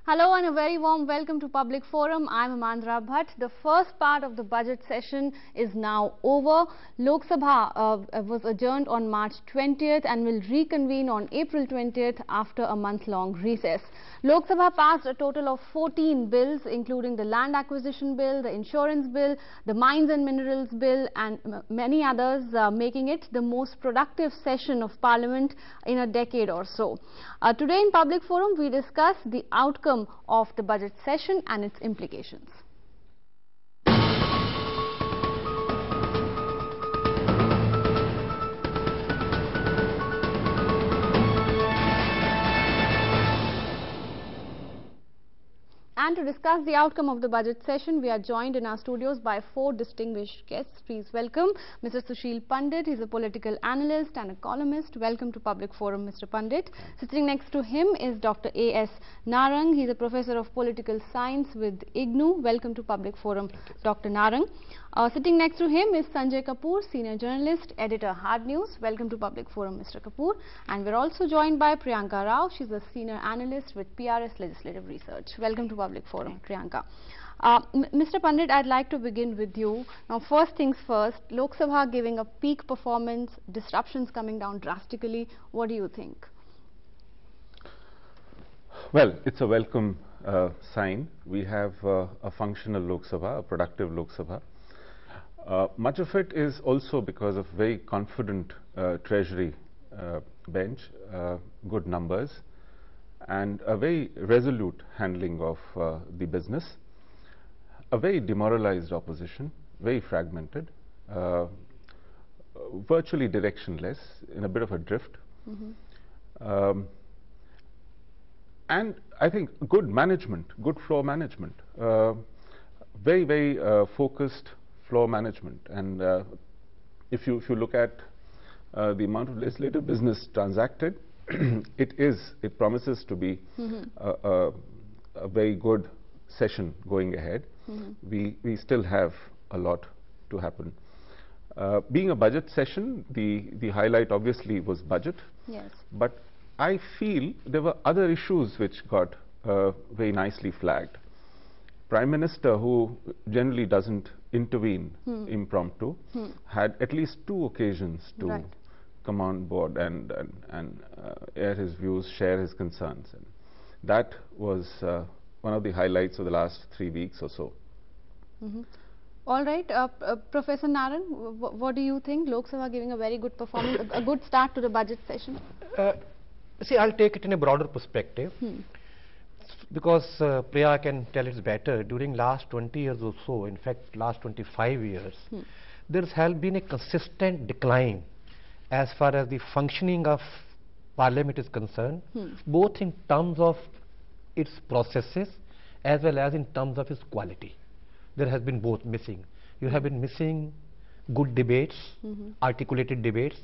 Hello and a very warm welcome to Public Forum. I'm Amandra Bhatt. The first part of the budget session is now over. Lok Sabha was adjourned on March 20th and will reconvene on April 20th after a month-long recess. Lok Sabha passed a total of 14 bills, including the Land Acquisition Bill, the Insurance Bill, the Mines and Minerals Bill and many others, making it the most productive session of Parliament in a decade or so. Today in Public Forum, we discuss the outcome of the budget session and its implications. And to discuss the outcome of the budget session, we are joined in our studios by four distinguished guests. Please welcome Mr. Sushil Pandit. He's a political analyst and a columnist. Welcome to Public Forum, Mr. Pandit. Sitting next to him is Dr. A.S. Narang. He's a professor of political science with IGNOU. Welcome to Public Forum, Dr. Narang. Sitting next to him is Sanjay Kapoor, senior journalist, editor, Hard News. Welcome to Public Forum, Mr. Kapoor. And we're also joined by Priyanka Rao. She's a senior analyst with PRS Legislative Research. Welcome to Public Forum, Priyanka. Mr. Pandit, I'd like to begin with you. Now, first things first, Lok Sabha giving a peak performance, disruptions coming down drastically. What do you think? Well, it's a welcome sign. We have a functional Lok Sabha, a productive Lok Sabha. Much of it is also because of very confident Treasury bench, good numbers, and a very resolute handling of the business. A very demoralized opposition, very fragmented, virtually directionless, in a bit of a drift. And I think good management, good floor management, very, very focused floor management. And if you look at the amount of legislative business transacted, it promises to be a very good session going ahead. We still have a lot to happen. Being a budget session, the highlight obviously was budget. Yes. But I feel there were other issues which got very nicely flagged. Prime Minister, who generally doesn't intervene impromptu, had at least two occasions to come on board and air his views, share his concerns. And that was one of the highlights of the last 3 weeks or so. All right, Professor Narang, what do you think? Lok Sabha giving a very good performance, a good start to the budget session? See, I'll take it in a broader perspective. Because Priya can tell it better. During last 20 years or so, in fact last 25 years, there has been a consistent decline as far as the functioning of Parliament is concerned, both in terms of its processes as well as in terms of its quality. There has been both missing. You have been missing good debates, articulated debates,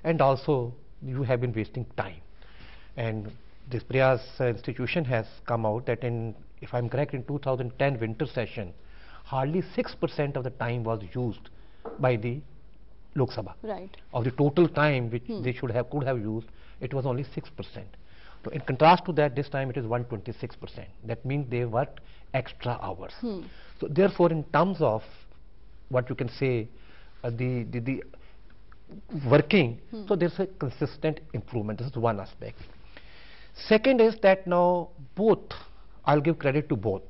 and also you have been wasting time. And this Priya's institution has come out that if I'm correct, in 2010 winter session, hardly 6% of the time was used by the Lok Sabha. Right. Of the total time which they could have used, it was only 6%. So in contrast to that, this time it is 126%. That means they worked extra hours. So therefore, in terms of what you can say, the working, so there's a consistent improvement. This is one aspect. Second is that now I'll give credit to both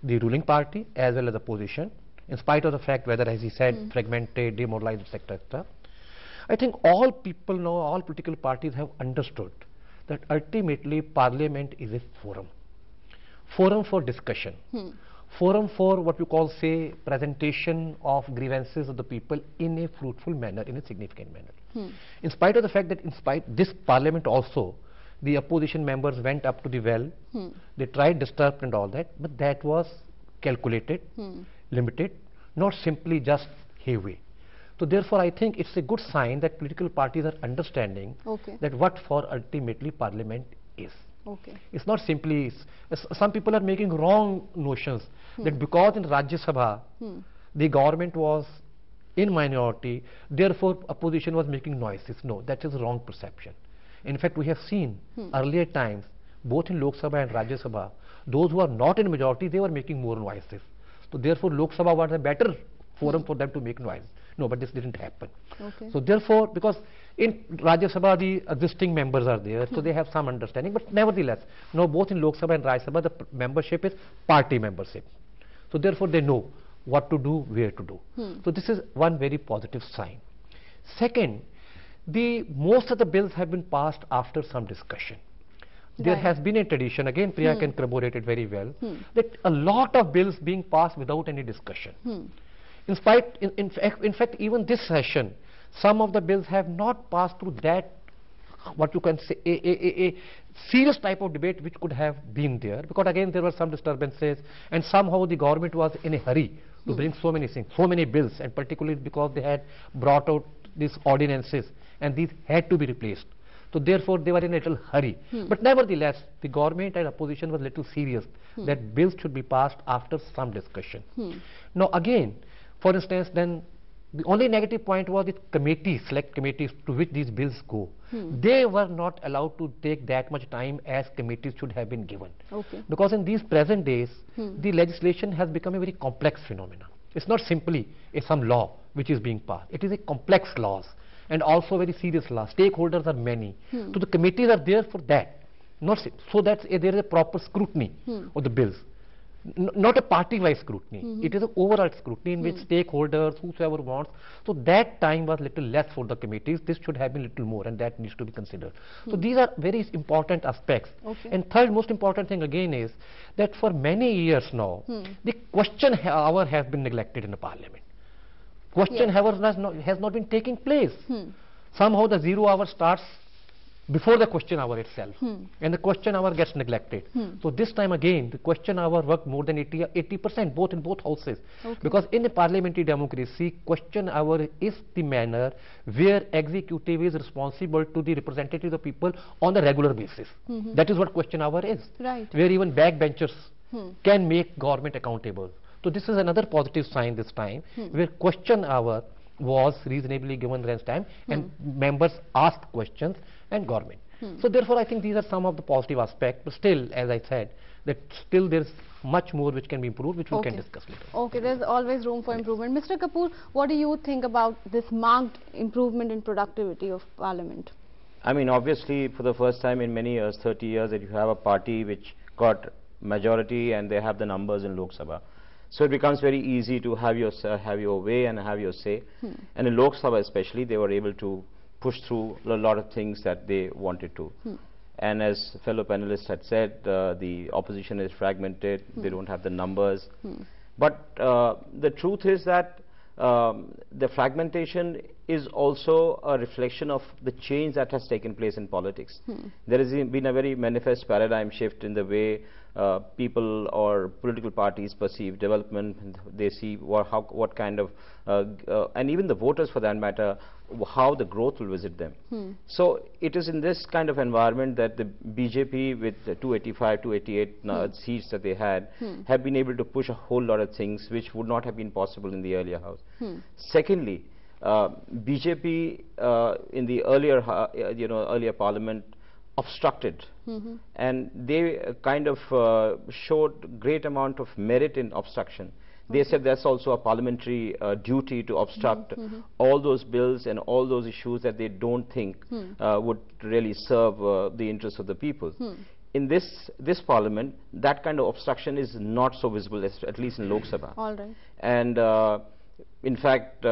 the ruling party as well as the opposition, in spite of the fact whether, as he said, fragmented, demoralized, etc., etc. I think all people now, all political parties have understood that ultimately Parliament is a forum for discussion, forum for what you call, say, presentation of grievances of the people in a fruitful manner, in a significant manner. In spite of the fact that this Parliament also, the opposition members went up to the well, they tried disturbed and all that, but that was calculated, limited, not simply just hayway. So therefore I think it's a good sign that political parties are understanding that what for ultimately Parliament is. It's not simply, some people are making wrong notions that because in Rajya Sabha the government was in minority, therefore opposition was making noises. No, that is wrong perception. In fact, we have seen earlier times, both in Lok Sabha and Rajya Sabha, those who are not in majority, they were making more noises. So therefore, Lok Sabha was a better forum for them to make noise. No, but this didn't happen. Okay. So therefore, because in Rajya Sabha the existing members are there, so they have some understanding. But nevertheless, now both in Lok Sabha and Rajya Sabha, the membership is party membership. So therefore, they know what to do, where to do. So this is one very positive sign. Second, most of the bills have been passed after some discussion. There has been a tradition, again Priya can corroborate it very well, that a lot of bills being passed without any discussion. In fact, even this session, some of the bills have not passed through that, what you can say, a serious type of debate which could have been there, because again there were some disturbances, and somehow the government was in a hurry to bring so many things, so many bills, and particularly because they had brought out these ordinances, and these had to be replaced. So therefore, they were in a little hurry. But nevertheless, the government and opposition was a little serious that bills should be passed after some discussion. Now again, for instance, then the only negative point was the committees, select committees to which these bills go. They were not allowed to take that much time as committees should have been given. Okay. Because in these present days, the legislation has become a very complex phenomenon. It's not simply some law which is being passed. It is a complex laws, and also very serious laws. Stakeholders are many. So the committees are there for that. So that there is a proper scrutiny of the bills. Not a party-wise scrutiny. It is an overall scrutiny in which stakeholders, whosoever wants. So that time was little less for the committees. This should have been little more, and that needs to be considered. So these are very important aspects. Okay. And third most important thing again is that for many years now, the question hour has been neglected in the parliament. Question hour has not been taking place. Somehow the 0 hour starts before the question hour itself, and the question hour gets neglected. So this time again, the question hour worked more than 80%, both in both houses. Okay. Because in a parliamentary democracy, question hour is the manner where executive is responsible to the representatives of people on a regular basis. That is what question hour is. Right. Where even backbenchers can make government accountable. So this is another positive sign this time, where question hour was reasonably given rest time, and members asked questions and government. So therefore, I think these are some of the positive aspects. But still, as I said, that still there is much more which can be improved, which we can discuss later. Okay, there's always room for improvement. Mr. Kapoor, what do you think about this marked improvement in productivity of Parliament? I mean, obviously, for the first time in many years, 30 years, that you have a party which got majority and they have the numbers in Lok Sabha. So it becomes very easy to have your way and have your say. And in Lok Sabha especially, they were able to push through a lot of things that they wanted to. And as fellow panelists had said, the opposition is fragmented, they don't have the numbers. But the truth is that the fragmentation is also a reflection of the change that has taken place in politics. There has been a very manifest paradigm shift in the way people or political parties perceive development. They see what kind of, and even the voters for that matter, how the growth will visit them. So it is in this kind of environment that the BJP with the 285, 288 seats that they had have been able to push a whole lot of things which would not have been possible in the earlier house. Secondly, BJP in the earlier parliament obstructed, and they kind of showed great amount of merit in obstruction. They said that's also a parliamentary duty to obstruct all those bills and all those issues that they don't think would really serve the interests of the people. In this parliament, that kind of obstruction is not so visible, at least in Lok Sabha. All right. And in fact,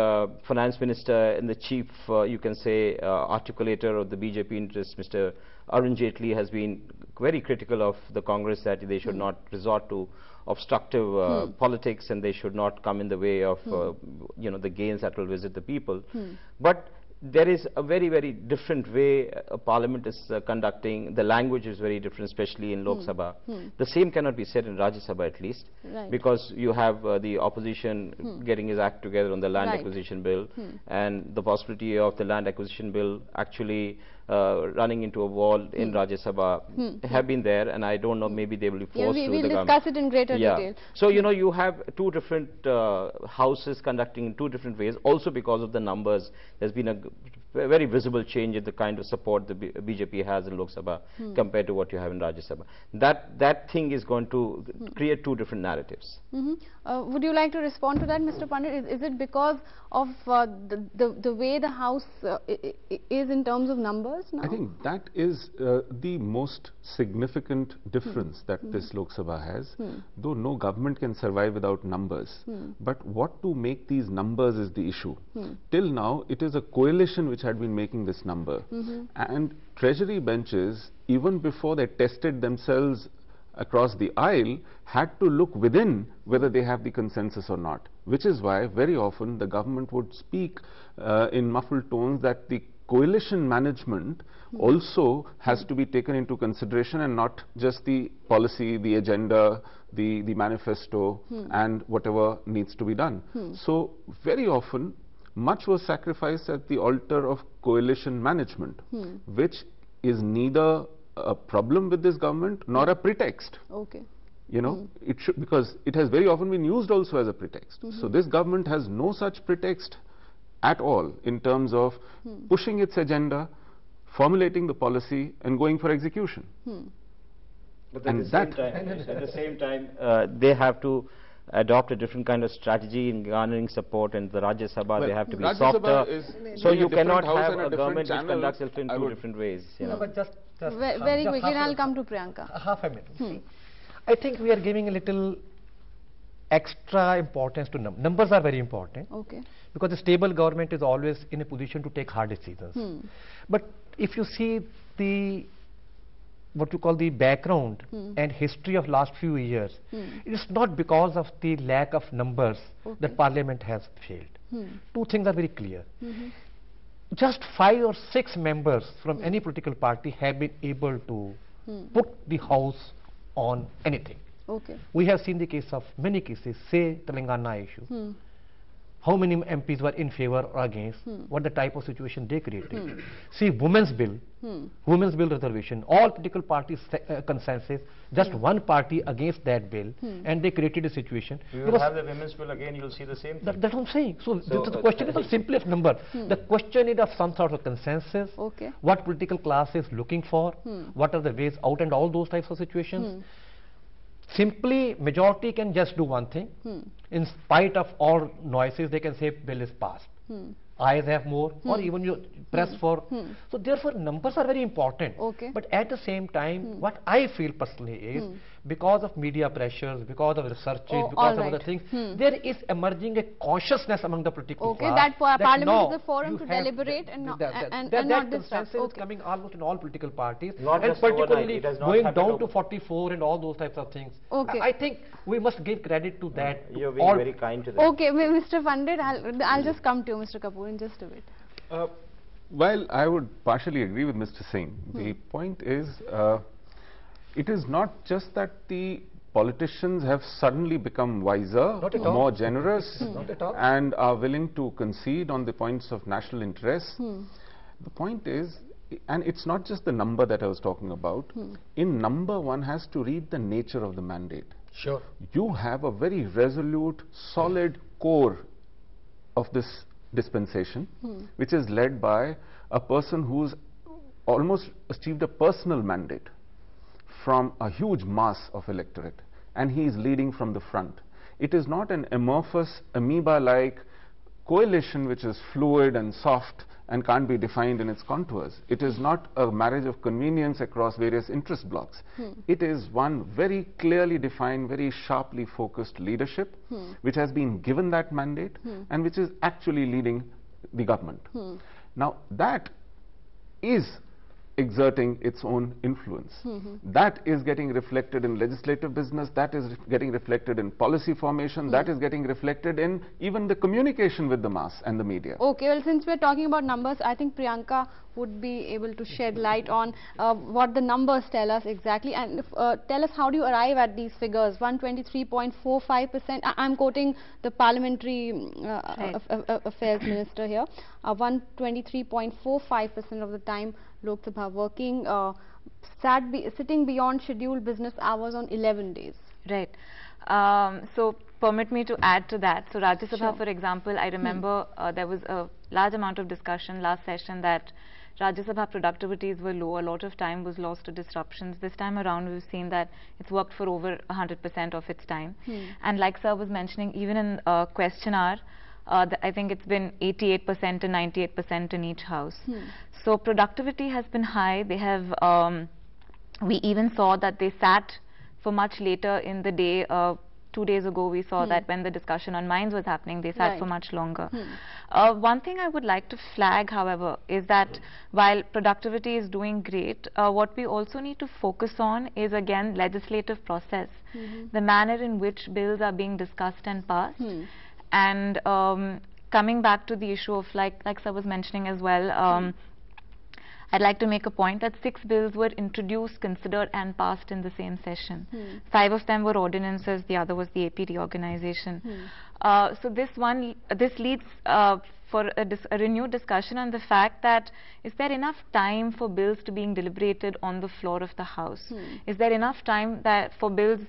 Finance Minister and the chief, you can say, articulator of the BJP interests, Mr. Arun Jaitley, has been very critical of the Congress that they should not resort to obstructive politics, and they should not come in the way of the gains that will visit the people. But there is a very, very different way Parliament is conducting. The language is very different, especially in Lok Sabha. The same cannot be said in Rajya Sabha, at least, because you have the opposition getting his act together on the land acquisition bill, and the possibility of the land acquisition bill actually running into a wall in Rajya Sabha have been there, and I don't know, maybe they will be forced to. We'll discuss it in greater detail. So you have two different houses conducting in two different ways. Also because of the numbers, there's been a very visible change in the kind of support the BJP has in Lok Sabha compared to what you have in Rajya Sabha. That thing is going to create two different narratives. Would you like to respond to that, Mr. Pandit? Is it because of the way the House is in terms of numbers now? I think that is the most significant difference that this Lok Sabha has. Though no government can survive without numbers, but what to make these numbers is the issue. Till now, it is a coalition which had been making this number, and Treasury benches, even before they tested themselves across the aisle, had to look within whether they have the consensus or not, which is why very often the government would speak in muffled tones that the coalition management also has to be taken into consideration, and not just the policy, the agenda, the manifesto and whatever needs to be done. So very often much was sacrificed at the altar of coalition management, which is neither a problem with this government nor a pretext. Okay. You know, it should, because it has very often been used also as a pretext. So this government has no such pretext at all in terms of pushing its agenda, formulating the policy and going for execution. But at the same time, they have to adopt a different kind of strategy in garnering support, and the Rajya Sabha, they have to be Rajya softer. Sabha is So you cannot have and a government which channel. conducts itself in two different ways. You know. But just Very just quickly, and half I'll a- come to Priyanka. half a minute. See, I think we are giving a little extra importance to numbers. Are very important, Okay. because a stable government is always in a position to take hard decisions. But if you see the what you call the background and history of last few years, it is not because of the lack of numbers that Parliament has failed. Two things are very clear. Just 5 or 6 members from any political party have been able to put the House on anything. Okay. We have seen the case of many cases, say Telangana issue. How many MPs were in favor or against, what the type of situation they created. See, women's bill reservation, all political parties consensus, just one party against that bill, and they created a situation. You There will was- have the women's bill again, you will see the same thing. that's what I'm saying. So the question is not simply of number. The question is of some sort of consensus. Okay. What political class is looking for, what are the ways out, and all those types of situations. Simply majority can just do one thing. In spite of all noises, they can say bill is passed. Ayes have more, or even you press for. So therefore numbers are very important. Okay. But at the same time, what I feel personally is, because of media pressures, because of researches, Oh, because of alright. other things, there is emerging a consciousness among the political Okay, class. that Parliament now is a forum you to have deliberate and not- that and that not disrupt. consensus is Okay. coming almost in all political parties, Not and just overnight, particularly it has not going happened down to over- 44 and all those types of things. Okay. I think we must give credit to that. to You're being all very kind to them. Okay, Mr. Pandit, I'll just come to you, Mr. Kapoor, in just a bit. While I would partially agree with Mr. Singh, the point is, it is not just that the politicians have suddenly become wiser, Not at all. more generous, Not at all. and are willing to concede on the points of national interest. The point is, and it's not just the number that I was talking about. In number, one has to read the nature of the mandate. Sure. You have a very resolute, solid core of this dispensation, which is led by a person who's almost achieved a personal mandate from a huge mass of electorate, and he is leading from the front. It is not an amorphous, amoeba-like coalition which is fluid and soft and can't be defined in its contours. It is not a marriage of convenience across various interest blocks. It is one very clearly defined, very sharply focused leadership which has been given that mandate and which is actually leading the government. Now that is exerting its own influence. That is getting reflected in legislative business, that is getting reflected in policy formation, that is getting reflected in even the communication with the mass and the media. Okay, well, since we're talking about numbers, I think Priyanka would be able to shed light on what the numbers tell us exactly, and tell us how do you arrive at these figures. 123.45%. I'm quoting the Parliamentary Affairs Minister here. 123.45% of the time Lok Sabha working, sitting beyond scheduled business hours on 11 days. Right. So permit me to add to that. So Rajya Sabha, Sure. for example, I remember there was a large amount of discussion last session that Rajya Sabha productivities were low. A lot of time was lost to disruptions. This time around, we've seen that it's worked for over 100% of its time. And like sir was mentioning, even in question hour, I think it's been 88% and 98% in each house. So productivity has been high. They have, we even saw that they sat for much later in the day. 2 days ago, we saw that when the discussion on mines was happening, they sat for much longer. One thing I would like to flag, however, is that while productivity is doing great, what we also need to focus on is, again, legislative process, the manner in which bills are being discussed and passed. And coming back to the issue of, like sir was mentioning as well, I'd like to make a point that 6 bills were introduced, considered and passed in the same session. 5 of them were ordinances, the other was the AP reorganization. So this leads for a renewed discussion on the fact that is there enough time for bills to being deliberated on the floor of the House? Is there enough time that for bills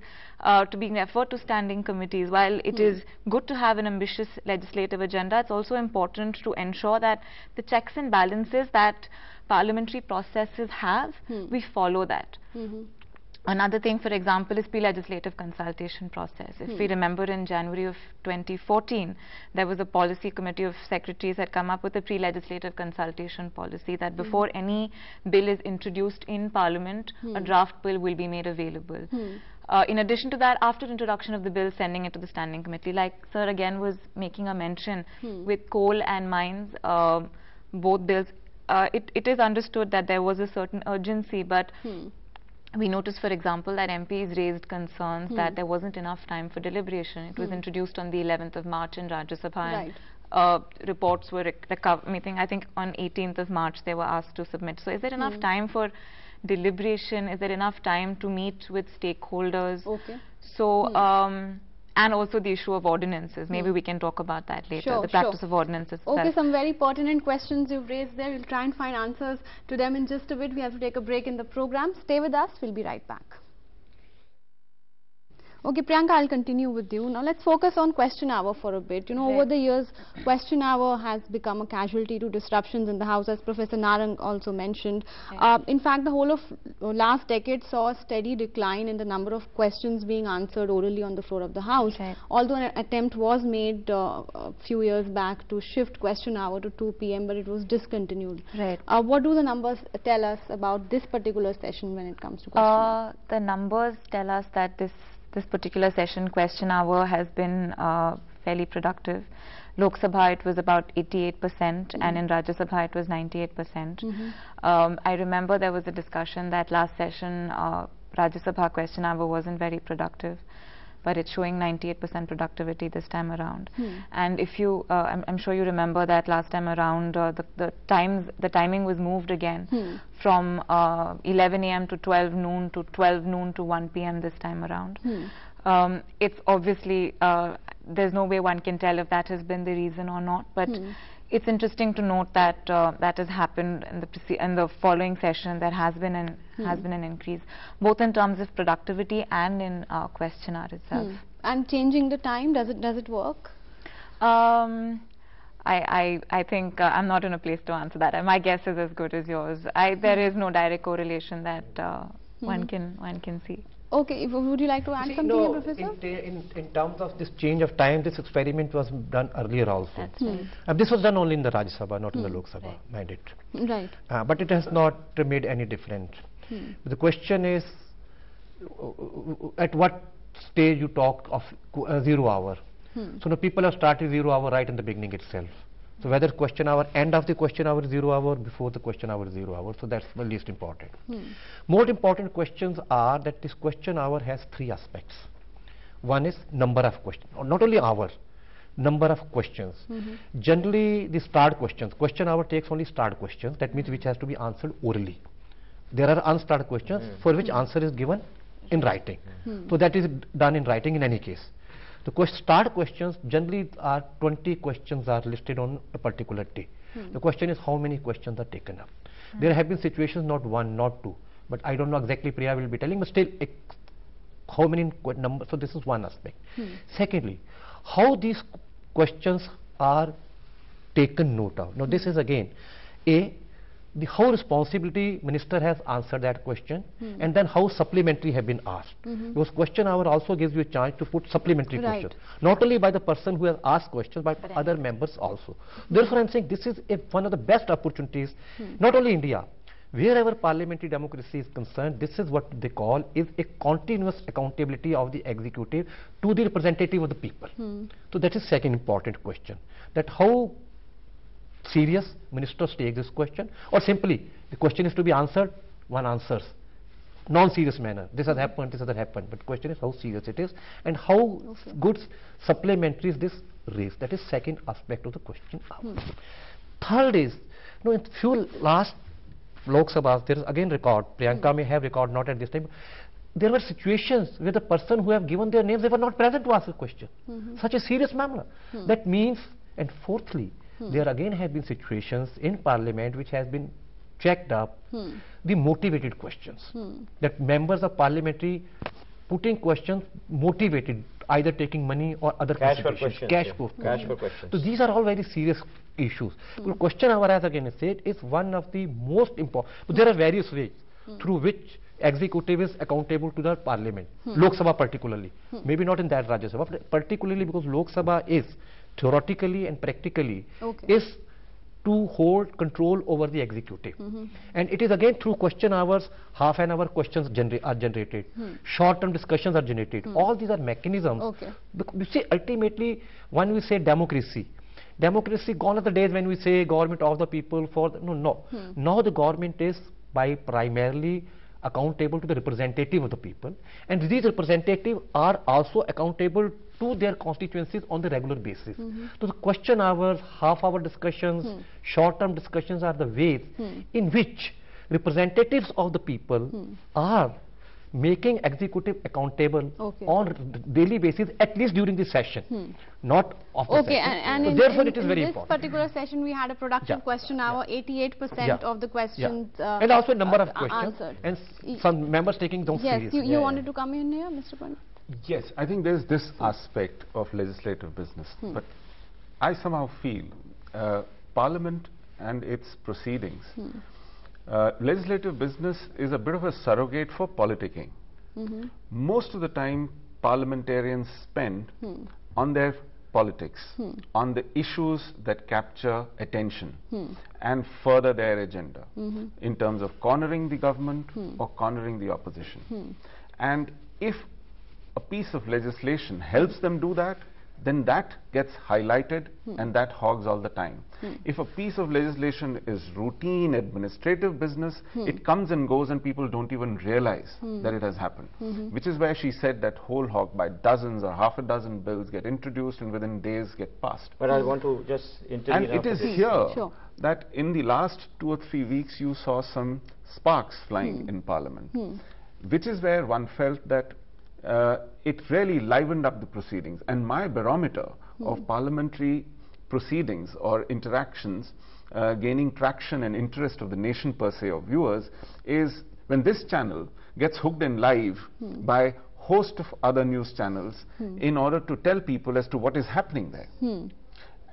to being referred to standing committees? While it is good to have an ambitious legislative agenda, it's also important to ensure that the checks and balances that parliamentary processes have, we follow that. Another thing, for example, is pre-legislative consultation process. If we remember, in January of 2014, there was a policy committee of secretaries that come up with a pre-legislative consultation policy that before any bill is introduced in Parliament, a draft bill will be made available. In addition to that, after introduction of the bill, sending it to the standing committee, like sir again was making a mention with coal and mines, both bills, it is understood that there was a certain urgency, but we noticed, for example, that MPs raised concerns that there wasn't enough time for deliberation. It was introduced on the 11th of March in Rajya Sabha, and reports were I think on 18th of March they were asked to submit. So is there enough time for deliberation? Is there enough time to meet with stakeholders? So and also the issue of ordinances. Maybe we can talk about that later, the practice of ordinances. Okay, some very pertinent questions you've raised there. We'll try and find answers to them in just a bit. We have to take a break in the program. Stay with us. We'll be right back. Okay, Priyanka, I'll continue with you. Now let's focus on question hour for a bit. You know, over the years, question hour has become a casualty to disruptions in the House, as Professor Narang also mentioned. In fact, the whole of last decade saw a steady decline in the number of questions being answered orally on the floor of the House. Although an attempt was made a few years back to shift question hour to 2 p.m., but it was discontinued. What do the numbers tell us about this particular session when it comes to question hour? The numbers tell us that this particular session, question hour, has been fairly productive. Lok Sabha, it was about 88%, and in Rajya Sabha, it was 98%. I remember there was a discussion that last session, Rajya Sabha question hour wasn't very productive, but it's showing 98% productivity this time around. And if you, I'm sure you remember that last time around, the timing was moved again from 11 a.m. to 12 noon to 12 noon to 1 p.m. this time around. It's obviously, there's no way one can tell if that has been the reason or not, but it's interesting to note that that has happened in the following session. There has been an increase, both in terms of productivity and in question hour itself. And changing the time, does it work? I think I'm not in a place to answer that. My guess is as good as yours. There is no direct correlation that one can see. Okay, would you like to add something here, Professor? In terms of this change of time, this experiment was done earlier also. That's right. This was done only in the Rajya Sabha, not in the Lok Sabha mandate. But it has not made any difference. The question is, at what stage you talk of 0 hour? So now people have started 0 hour right in the beginning itself. So whether question hour, end of the question hour is 0 hour, before the question hour is 0 hour, so that's the least important. More important questions are that this question hour has 3 aspects. One is number of questions, not only hour, number of questions. Generally the starred questions, question hour takes only starred questions, that means which has to be answered orally. There are unstarred questions for which answer is given in writing. So that is done in writing in any case. The starred questions generally are 20 questions are listed on a particular day. The question is how many questions are taken up. There have been situations, not 1, not 2, but I don't know exactly, Priya will be telling, but still how many numbers. So this is one aspect. Secondly, how these questions are taken note of. Now this is again how responsibility minister has answered that question, and then how supplementary have been asked. Because question hour also gives you a chance to put supplementary questions, not only by the person who has asked questions, but other members also. Therefore, I'm saying this is one of the best opportunities, not only India, wherever parliamentary democracy is concerned. This is what they call is a continuous accountability of the executive to the representative of the people. So that is second important question, that how serious ministers take this question, or simply the question is to be answered, one answers non-serious manner, this has happened, this has happened, but question is how serious it is and how good supplementaries this raise. That is second aspect of the question. Third is, in few last Lok Sabhas, there is again record, Priyanka may have record, not at this time, there were situations where the person who have given their names, they were not present to ask a question. Such a serious matter. That means, and fourthly, there again have been situations in parliament which has been checked up, the motivated questions, that members of parliamentary putting questions motivated, either taking money or other cash for questions. Cash for questions. So these are all very serious issues. Question hour, as again I said, is one of the most important. But there are various ways through which executive is accountable to the parliament, Lok Sabha particularly, maybe not in that Rajya Sabha, but particularly because Lok Sabha is theoretically and practically is to hold control over the executive. And it is again through question hours, half an hour questions are generated, short-term discussions are generated. All these are mechanisms. You see, ultimately, when we say democracy, gone are the days when we say government of the people for the, no. Now the government is by primarily accountable to the representative of the people, and these representatives are also accountable to their constituencies on the regular basis. So the question hours, half-hour discussions, short-term discussions are the ways in which representatives of the people are making executive accountable on daily basis, at least during the session, not after session. And so therefore it is very important. In this particular session we had a productive question hour, 88% of the questions and also a number of questions answered. And some members taking them seriously. Yes, you wanted to come in here, Mr. Pandit? Yes, I think there's this aspect of legislative business, but I somehow feel Parliament and its proceedings, legislative business is a bit of a surrogate for politicking. Most of the time parliamentarians spend on their politics, on the issues that capture attention and further their agenda in terms of cornering the government or cornering the opposition. And if a piece of legislation helps them do that, then that gets highlighted and that hogs all the time. If a piece of legislation is routine administrative business, it comes and goes and people don't even realize that it has happened. Which is where she said that whole hog by dozens or half a dozen bills get introduced and within days get passed. But I want to just intervene. And it is here that in the last 2 or 3 weeks you saw some sparks flying in Parliament, which is where one felt that it really livened up the proceedings. And my barometer of parliamentary proceedings or interactions gaining traction and interest of the nation per se, of viewers, is when this channel gets hooked in live by host of other news channels in order to tell people as to what is happening there.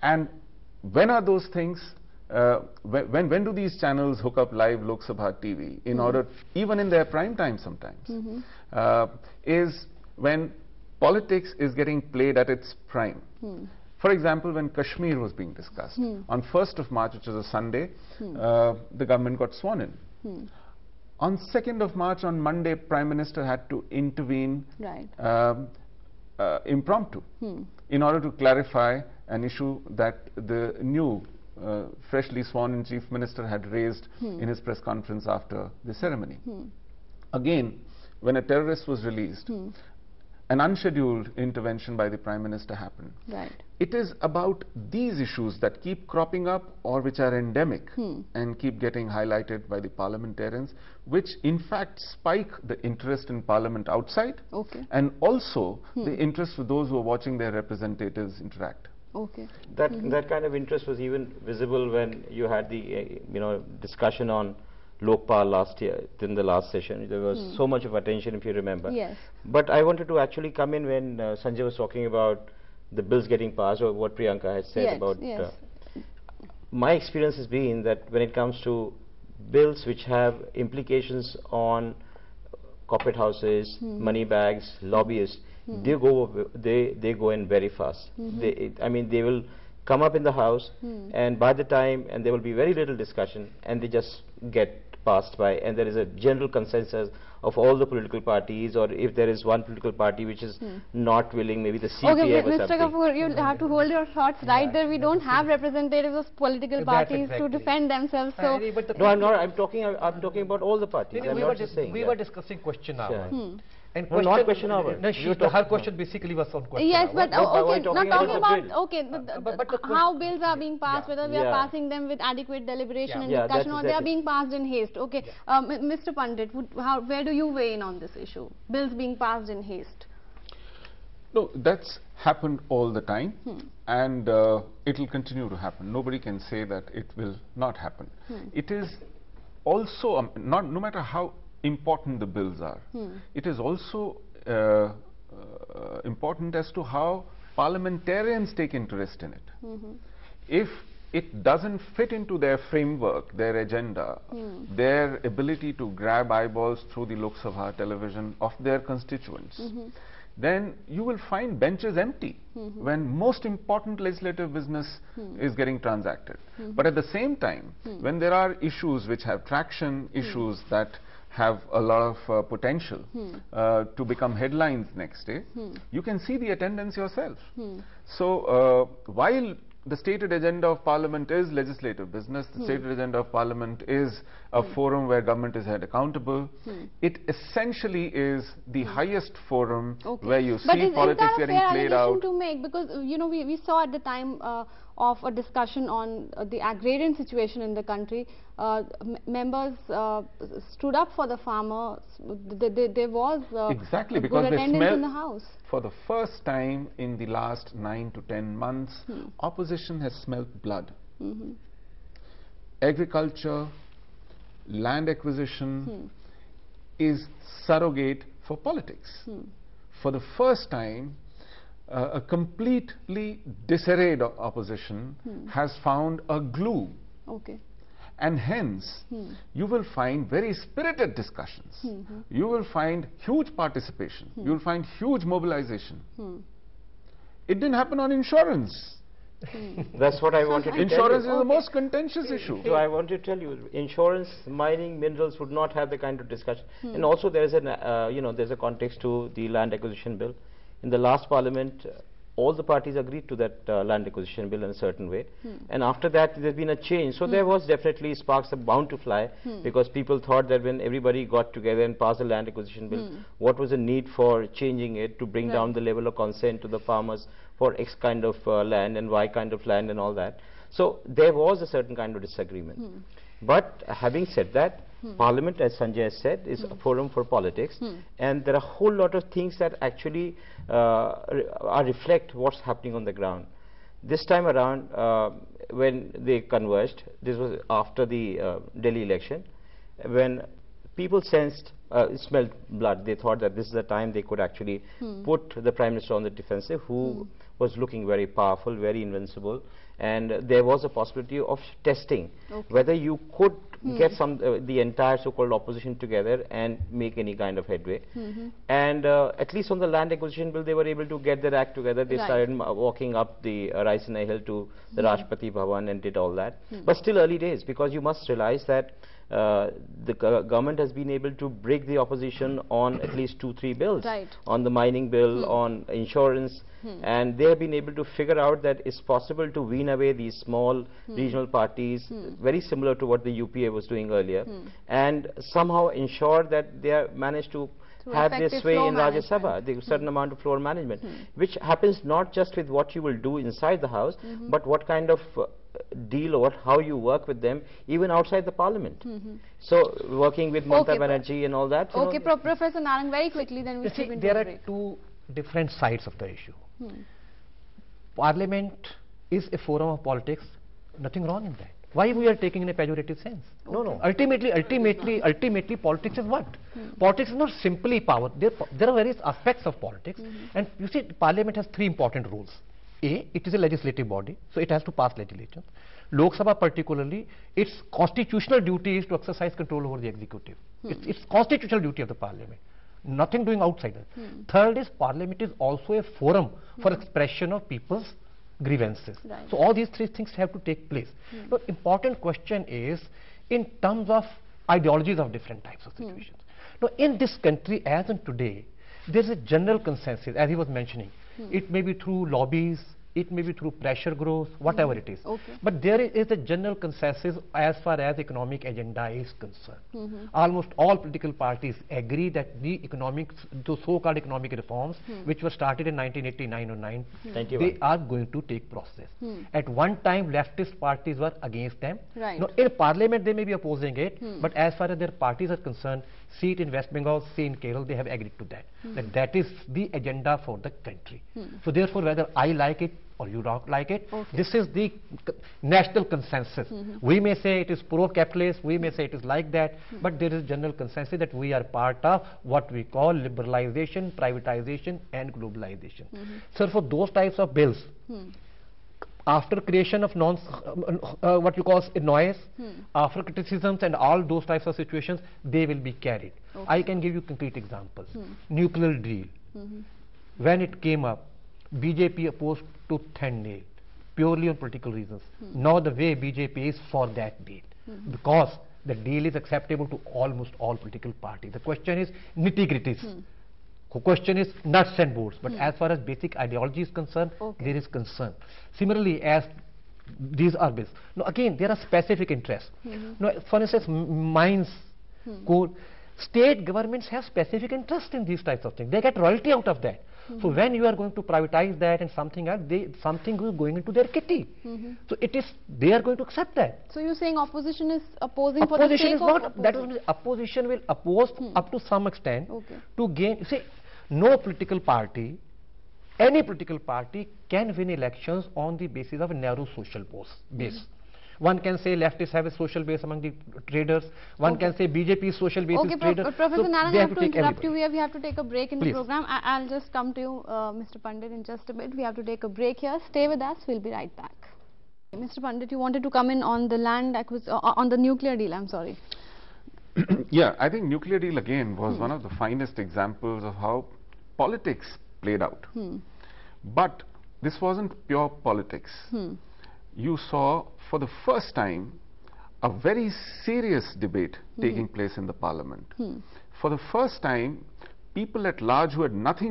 And when are those things, when do these channels hook up live Lok Sabha TV in order, even in their prime time sometimes, is when politics is getting played at its prime. For example, when Kashmir was being discussed, on 1st of March, which was a Sunday, the government got sworn in. On 2nd of March, on Monday, Prime Minister had to intervene impromptu in order to clarify an issue that the new freshly sworn in Chief Minister had raised in his press conference after the ceremony. Again, when a terrorist was released, an unscheduled intervention by the Prime Minister happened. It is about these issues that keep cropping up or which are endemic and keep getting highlighted by the parliamentarians, which in fact spike the interest in Parliament outside and also the interest for those who are watching their representatives interact. That kind of interest was even visible when you had the discussion on Lokpal last year, in the last session. There was so much of attention, if you remember. Yes. But I wanted to actually come in when Sanjay was talking about the bills getting passed, or what Priyanka had said about. My experience has been that when it comes to bills which have implications on corporate houses, money bags, lobbyists, they go in very fast. I mean, they will come up in the House, and by the time, and there will be very little discussion, and they just get passed by, and there is a general consensus of all the political parties, or if there is one political party which is not willing, maybe the CPM okay, or Mr. something. Kapoor, you have to hold your thoughts right there. We don't have representatives of political parties to defend themselves. So No, I'm not. I'm talking about all the parties. I'm not just saying. We were discussing question hour. And No, not question hour. No, her question basically was on question yes, hour. but okay, not talking about But how bills are being passed, whether we are passing them with adequate deliberation and discussion, or they are being passed in haste. Okay, Mr. Pandit, where do you weigh in on this issue? Bills being passed in haste. No, that's happened all the time, and it will continue to happen. Nobody can say that it will not happen. It is also no matter how important the bills are, it is also important as to how parliamentarians take interest in it. If it doesn't fit into their framework, their agenda, their ability to grab eyeballs through the Lok Sabha television of their constituents, then you will find benches empty when most important legislative business is getting transacted. But at the same time, when there are issues which have traction, issues that have a lot of potential to become headlines next day, you can see the attendance yourself. So while the stated agenda of Parliament is legislative business, the stated agenda of Parliament is a forum where government is held accountable, it essentially is the highest forum where you see politics getting played out. To make, because you know, we saw at the time of a discussion on the agrarian situation in the country, members stood up for the farmers. There was exactly, good because they attendance in the House. For the first time in the last 9 to 10 months, opposition has smelt blood. Agriculture, land acquisition is surrogate for politics. For the first time, a completely disarrayed opposition has found a glue. And hence, you will find very spirited discussions. You will find huge participation. You will find huge mobilization. It didn't happen on insurance. That's what I wanted to tell you. Insurance is the most contentious issue. So I want to tell you, insurance, mining, minerals would not have the kind of discussion. And also there is an, there's a context to the land acquisition bill. In the last Parliament, all the parties agreed to that land acquisition bill in a certain way, and after that there's been a change. So there was definitely sparks are bound to fly, because people thought that when everybody got together and passed a land acquisition bill, what was the need for changing it to bring down the level of consent to the farmers for X kind of land and Y kind of land and all that. So there was a certain kind of disagreement. But having said that, Parliament, as Sanjay has said, is a forum for politics, and there are a whole lot of things that actually reflect what's happening on the ground. This time around, when they converged, this was after the Delhi election, when people sensed, smelled blood, they thought that this is the time they could actually put the Prime Minister on the defensive, who was looking very powerful, very invincible, and there was a possibility of testing whether you could get the entire so-called opposition together and make any kind of headway. And at least on the land acquisition bill, they were able to get their act together. They started walking up the Raisina Hill to the Rashtrapati Bhavan and did all that. But still early days, because you must realize that the government has been able to break the opposition on at least 2-3 bills, on the mining bill, on insurance, and they have been able to figure out that it's possible to wean away these small regional parties, very similar to what the UPA was doing earlier, and somehow ensure that they are managed to have their sway in Rajya Sabha, the certain amount of floor management, which happens not just with what you will do inside the House, but what kind of deal or how you work with them even outside the Parliament. So working with Mamata Banerjee and all that. Okay, Professor Narang, very quickly, then we see there are two different sides of the issue. Parliament is a forum of politics, nothing wrong in that. Why we are taking in a pejorative sense? No, no. Ultimately, politics is what? Politics is not simply power. There are various aspects of politics, and you see, Parliament has three important roles. A, it is a legislative body, so it has to pass legislation. Lok Sabha particularly, its constitutional duty is to exercise control over the executive. It's constitutional duty of the Parliament. Nothing doing outside that. Third is Parliament is also a forum for expression of people's grievances. Right. So all these three things have to take place. But important question is in terms of ideologies of different types of situations. Now in this country as in today, there is a general consensus, as he was mentioning. It may be through lobbies, it may be through pressure growth, whatever it is. Okay. But there is a general consensus as far as economic agenda is concerned. Almost all political parties agree that the so-called economic reforms, which were started in 1989 or 9, they are going to take process. At one time, leftist parties were against them. Right. Now, in Parliament, they may be opposing it, but as far as their parties are concerned, see it in West Bengal, see in Kerala, they have agreed to that. That is the agenda for the country. So therefore, whether I like it or you don't like it, this is the national consensus. We may say it is pro-capitalist, we may say it is like that, but there is general consensus that we are part of what we call liberalization, privatization and globalization. So for those types of bills, after creation of what you call noise, after criticisms and all those types of situations, they will be carried. I can give you concrete examples. Nuclear deal. When it came up, BJP opposed to thin nail, purely on political reasons. Now the way BJP is for that deal, because the deal is acceptable to almost all political parties. The question is nitty-gritties. The question is nuts and bolts, but as far as basic ideology is concerned, there is concern. Similarly, as these are bills. Now again, there are specific interests. Now, for instance, mines, coal, state governments have specific interest in these types of things. They get royalty out of that. So when you are going to privatize that and something else, something is going into their kitty. So they are going to accept that. So you're saying opposition is opposing for the sake is of not, opposing? that is, opposition will oppose up to some extent to gain. See, no political party, any political party can win elections on the basis of a narrow social base. One can say leftists have a social base among the traders. One can say BJP is social base is traders. Professor Narang, I have to interrupt you. We have to take a break in Please. the program. I'll just come to you, Mr. Pandit, in just a bit. We have to take a break here. Stay with us. We'll be right back. Mr. Pandit, you wanted to come in on the on the nuclear deal. I'm sorry. Yeah, I think nuclear deal again was one of the finest examples of how politics played out. But this wasn't pure politics. You saw for the first time a very serious debate taking place in the Parliament. For the first time, people at large who had not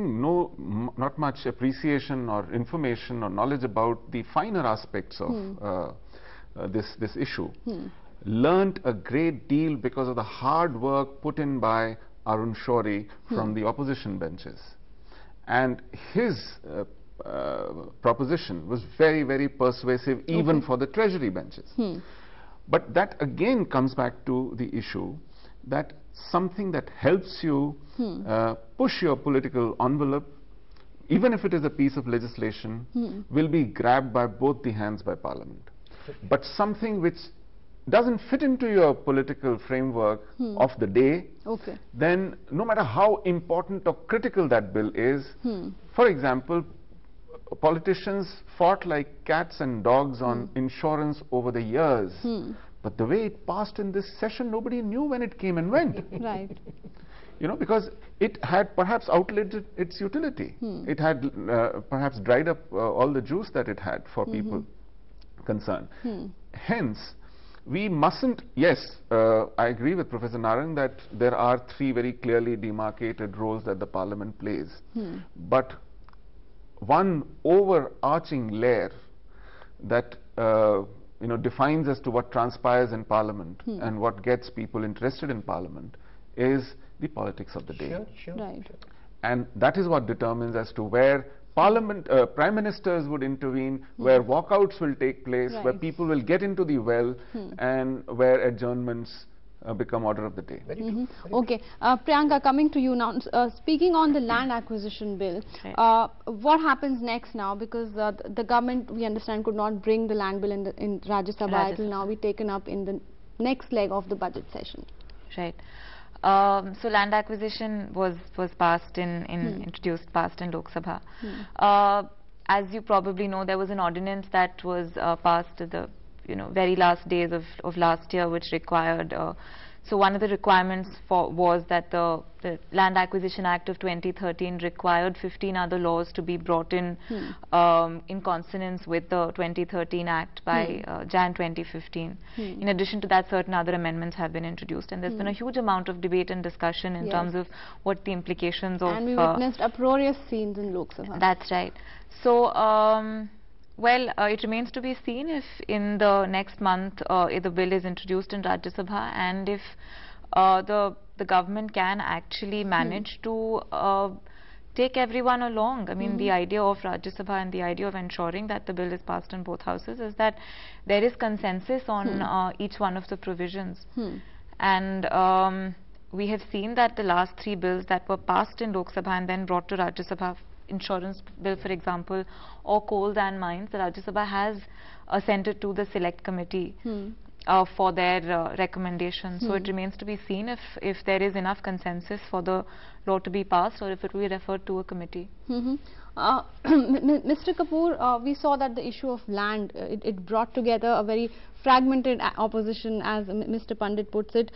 much appreciation or information or knowledge about the finer aspects of this issue, learnt a great deal because of the hard work put in by Arun Shourie from the opposition benches. And his proposition was very, very persuasive even for the Treasury benches. But that again comes back to the issue that something that helps you push your political envelope, even if it is a piece of legislation, will be grabbed by both the hands by Parliament. But something which doesn't fit into your political framework of the day, then no matter how important or critical that bill is, for example, politicians fought like cats and dogs on insurance over the years, but the way it passed in this session, nobody knew when it came and went. Right. You know, because it had perhaps outlived its utility. It had perhaps dried up all the juice that it had for people concerned. Hence, we mustn't, yes, I agree with Professor Narang that there are three very clearly demarcated roles that the Parliament plays. But one overarching layer that defines as to what transpires in Parliament and what gets people interested in Parliament is the politics of the day. Right. And that is what determines as to where Parliament, Prime Ministers would intervene, where walkouts will take place, where people will get into the well, and where adjournments become order of the day. Very true. Okay, Priyanka, coming to you now. Speaking on the land acquisition bill, Right. what happens next now? Because the government, we understand, could not bring the land bill in Rajya Sabha. It will now be taken up in the next leg of the budget session. Right. So land acquisition was passed introduced in Lok Sabha. As you probably know, there was an ordinance that was passed at the very last days of last year, which required. So one of the requirements was that the Land Acquisition Act of 2013 required 15 other laws to be brought in consonance with the 2013 Act by Jan 2015. In addition to that, certain other amendments have been introduced, and there's been a huge amount of debate and discussion in terms of what the implications of. And we witnessed uproarious scenes in Lok Sabha. That's right. So. Well, it remains to be seen if in the next month if the bill is introduced in Rajya Sabha, and if the government can actually manage to take everyone along. I mean, the idea of Rajya Sabha and the idea of ensuring that the bill is passed in both houses is that there is consensus on each one of the provisions. And we have seen that the last 3 bills that were passed in Lok Sabha and then brought to Rajya Sabha, insurance bill, for example, or coals and mines, the Rajya Sabha has sent it to the select committee for their recommendations. So it remains to be seen if there is enough consensus for the law to be passed, or if it will be referred to a committee. Mr. Kapoor, we saw that the issue of land, it brought together a very fragmented opposition, as Mr. Pandit puts it.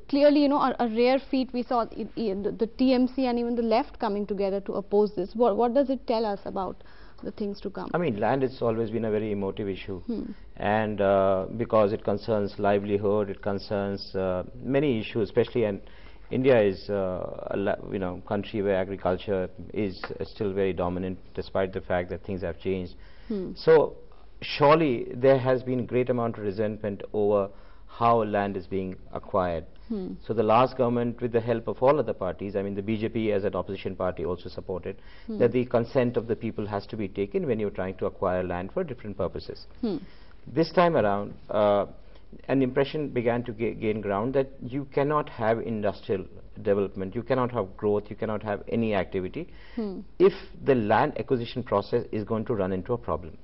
Clearly, a rare feat. We saw the TMC and even the left coming together to oppose this. What does it tell us about the things to come? I mean, land has always been a very emotive issue, and because it concerns livelihood, it concerns many issues, especially, and India is a country where agriculture is still very dominant, despite the fact that things have changed. So surely there has been great amount of resentment over how land is being acquired. So the last government, with the help of all other parties, I mean the BJP as an opposition party also supported that the consent of the people has to be taken when you're trying to acquire land for different purposes. This time around, an impression began to gain ground that you cannot have industrial development, you cannot have growth, you cannot have any activity if the land acquisition process is going to run into a problem.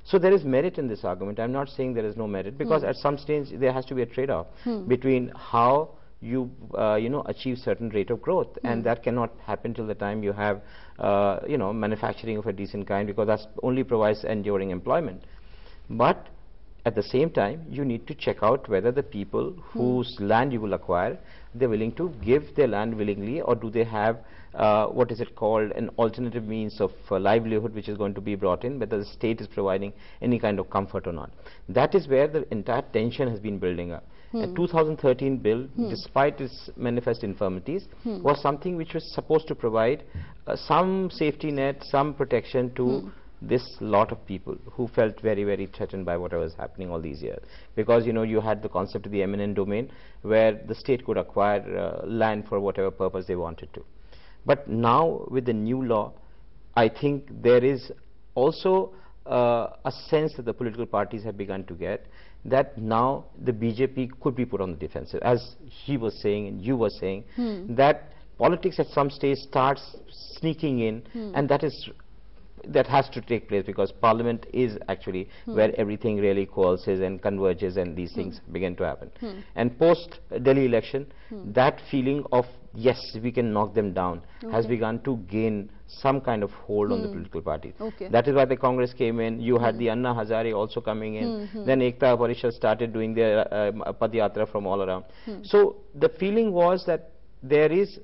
So there is merit in this argument. I'm not saying there is no merit, because at some stage there has to be a trade-off between how you achieve certain rate of growth, and that cannot happen till the time you have manufacturing of a decent kind, because that only provides enduring employment. But at the same time, you need to check out whether the people whose land you will acquire, they're willing to give their land willingly, or do they have what is it called, an alternative means of livelihood which is going to be brought in, whether the state is providing any kind of comfort or not. That is where the entire tension has been building up. A 2013 bill, despite its manifest infirmities, was something which was supposed to provide some safety net, some protection to this lot of people who felt very, very threatened by whatever was happening all these years. Because you had the concept of the eminent domain, where the state could acquire land for whatever purpose they wanted to. But now with the new law, I think there is also a sense that the political parties have begun to get, that now the BJP could be put on the defensive, as he was saying and you were saying, that politics at some stage starts sneaking in, and that has to take place, because Parliament is actually where everything really coalesces and converges, and these things begin to happen. And post Delhi election, that feeling of yes, we can knock them down has begun to gain some kind of hold on the political parties. That is why the Congress came in. You had the Anna Hazare also coming in. Then Ekta Parishad started doing their Padyatra from all around. So the feeling was that there is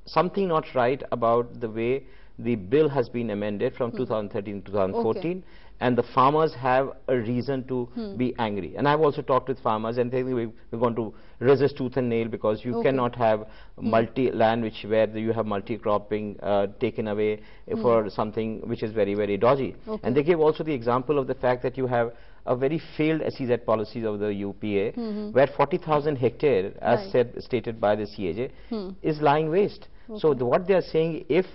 something not right about the way the bill has been amended from 2013 to 2014, and the farmers have a reason to be angry. And I've also talked with farmers, and they think we're going to resist tooth and nail, because you cannot have multi-land where you have multi-cropping taken away for something which is very, very dodgy. And they gave also the example of the fact that you have a very failed SEZ policies of the UPA, where 40,000 hectares, as stated by the CAJ, is lying waste. So what they are saying, if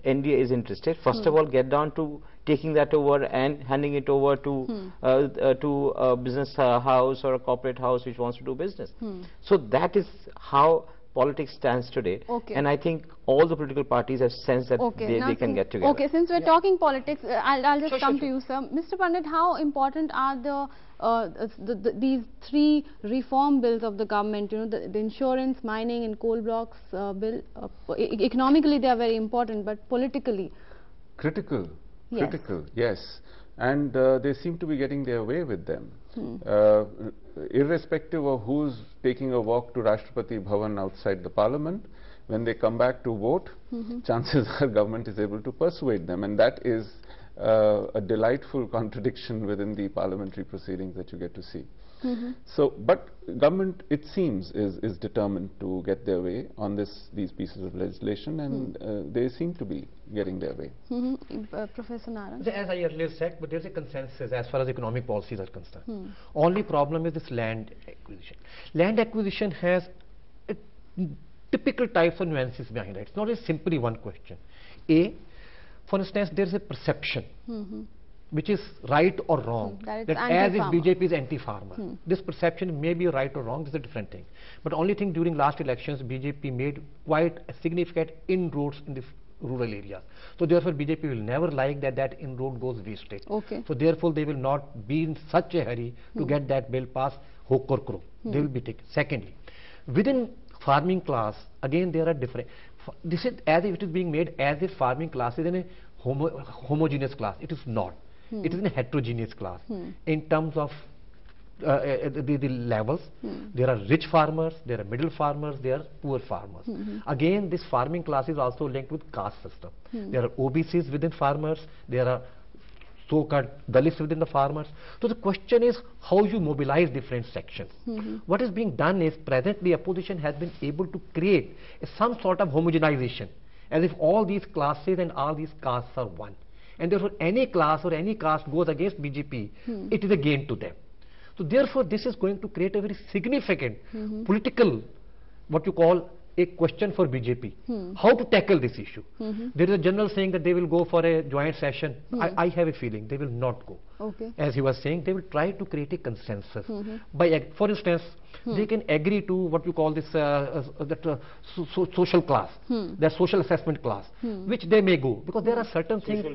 NDA is interested, first of all get down to taking that over and handing it over to a business house or a corporate house which wants to do business. So that is how politics stands today, and I think all the political parties have sensed that they can get together. Okay, since we're talking politics, I'll just come to you, sir. Mr. Pandit, how important are these three reform bills of the government? You know, the insurance, mining, and coal blocks bill. Economically, they are very important, but politically, critical. Yes. Critical, yes, and they seem to be getting their way with them. Irrespective of who's taking a walk to Rashtrapati Bhavan outside the parliament, when they come back to vote, chances are government is able to persuade them, and that is a delightful contradiction within the parliamentary proceedings that you get to see. So, but government, it seems, is determined to get their way on these pieces of legislation, and they seem to be getting their way. Professor Narang? As I earlier said, but there's a consensus as far as economic policies are concerned. Only problem is this land acquisition. Land acquisition has typical types of nuances behind it. It's not just simply one question. For instance, there's a perception which is right or wrong, that as if BJP is anti-farmer. This perception may be right or wrong, this is a different thing. But only thing, during last elections, BJP made quite a significant inroads in the rural areas. So therefore, BJP will never like that inroad goes wasted. So therefore, they will not be in such a hurry to get that bill passed hook or crook. They will be taken. Secondly, within farming class, again there are different. This is as if it is being made as if farming class is in a homogeneous class. It is not. It is in a heterogeneous class in terms of the levels. There are rich farmers, there are middle farmers, there are poor farmers. Again, this farming class is also linked with caste system. There are OBCs within farmers, there are so-called Dalits within the farmers. So the question is how you mobilize different sections. What is being done is, presently opposition has been able to create some sort of homogenization, as if all these classes and all these castes are one. And therefore any class or any caste goes against BJP, it is a gain to them. So therefore this is going to create a very significant political, what you call, a question for BJP. How to tackle this issue? There is a general saying that they will go for a joint session. I have a feeling they will not go. As he was saying, they will try to create a consensus. For instance, they can agree to what we call this social class, their social assessment class, which they may go, because there are certain things,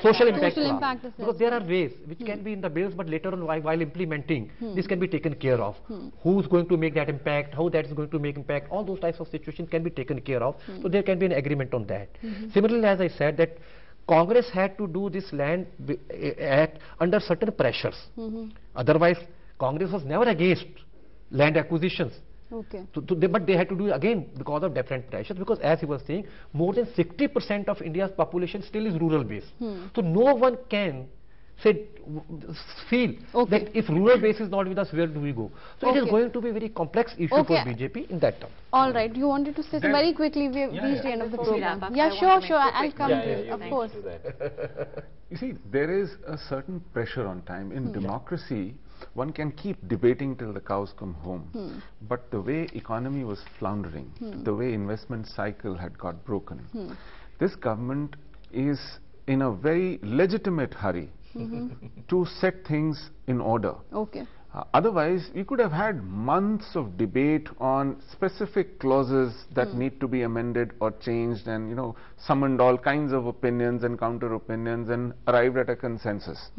social impact class, because there are ways which can be in the bills, but later on while implementing, this can be taken care of. Who's going to make that impact, how that is going to make impact, all those types of situations can be taken care of. So there can be an agreement on that. Similarly, as I said, that Congress had to do this land act under certain pressures. Otherwise, Congress was never against land acquisitions. But they had to do it again because of different pressures, because as he was saying, more than 60% of India's population still is rural based. So no one can feel that if rural base is not with us, where do we go? So it is going to be a very complex issue for BJP in that term. All right, you wanted to say very quickly, we have reached the end of the program. Sure, I'll come to you, of course. You see, there is a certain pressure on time. In democracy, one can keep debating till the cows come home. But the way economy was floundering, the way investment cycle had got broken, this government is in a very legitimate hurry to set things in order. Otherwise, we could have had months of debate on specific clauses that need to be amended or changed, and summoned all kinds of opinions and counter opinions and arrived at a consensus.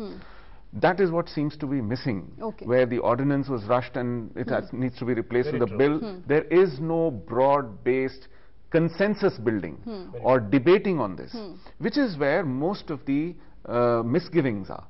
That is what seems to be missing, where the ordinance was rushed and it needs to be replaced with a bill. There is no broad-based consensus building or debating on this, which is where most of the misgivings are.